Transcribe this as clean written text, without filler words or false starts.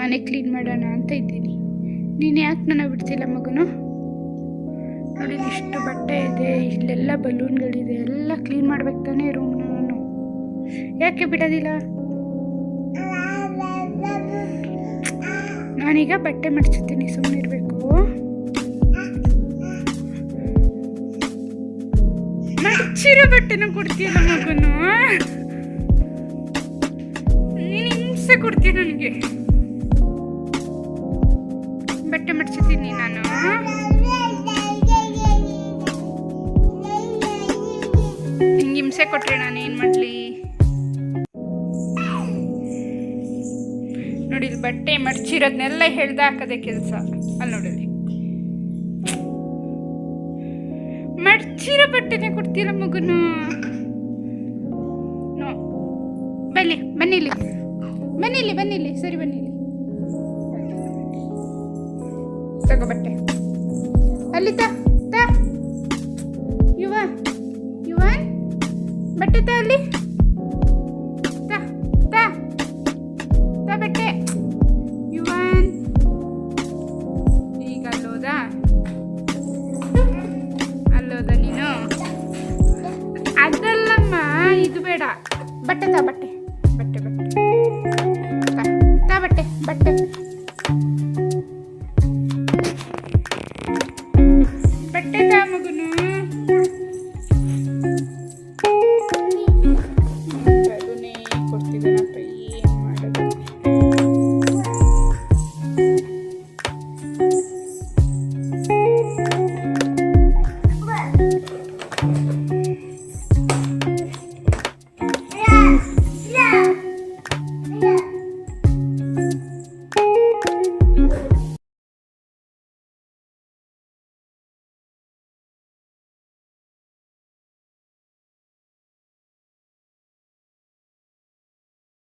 ಮನೆ ಕ್ಲೀನ್ ಮಾಡೋಣ ಅಂತ ಇದ್ದೀನಿ. ನೀನು ಯಾಕೆ ನನ್ನ ಬಿಡ್ತಿಲ್ಲ ಮಗನು? ನೋಡಿ ಇಷ್ಟು ಬಟ್ಟೆ ಇದೆ, ಇಲ್ಲೆಲ್ಲ ಬಲೂನ್ಗಳಿದೆ, ಎಲ್ಲ ಕ್ಲೀನ್ ಮಾಡ್ಬೇಕು ತಾನೇ ರೂಮ್ನ. ನಾನು ಯಾಕೆ ಬಿಡೋದಿಲ್ಲ? ನಾನೀಗ ಬಟ್ಟೆ ಮಡ್ಚುತ್ತೀನಿ, ಸುಮ್ಮನಿರಬೇಕು. ಮಡ್ಚಿರೋ ಬಟ್ಟೆನ ಕೊಡ್ತೀಯಲ್ಲ ಮಗನು, ನೀನು ಹಿಂಸೆ ಕೊಡ್ತೀಯ ನನಗೆ. ಬಟ್ಟೆ ಮಡ್ಚುತ್ತೀನಿ ನಾನು. ಹಿಂಗೆ ಹಿಂಸೆ ಕೊಟ್ಟರೆ ನಾನು ಏನು ಮಾಡಲಿ? ನೋಡಿ ಇಲ್ಲಿ ಬಟ್ಟೆ ಮಡ್ಚಿರೋದನ್ನೆಲ್ಲ ಹೇಳ್ದೆ ಹಾಕೋದೆ ಕೆಲಸ. ಅಲ್ಲಿ ನೋಡಲಿ, ಮಡ್ಚಿರೋ ಬಟ್ಟೆನೇ ಕೊಡ್ತೀರ ಮಗನು. ಬನ್ನಿಲ್ಲಿ ಸರಿ ಬನ್ನಿಲ್ಲಿ, ತಗೋ ಬಟ್ಟೆ. ಅಲ್ಲಿ ತಾ ಯುವನ್ ಬಟ್ಟೆ ತಾ, ಅಲ್ಲಿ ತಾ ಬಟ್ಟೆ. ಯುವನ್ ಈಗ ಅಲ್ಲೋದ ನೀನು? ಅದಲ್ಲಮ್ಮ, ಇದು ಬೇಡ. ಬಟ್ಟೆ ತಾ ಬಟ್ಟೆ.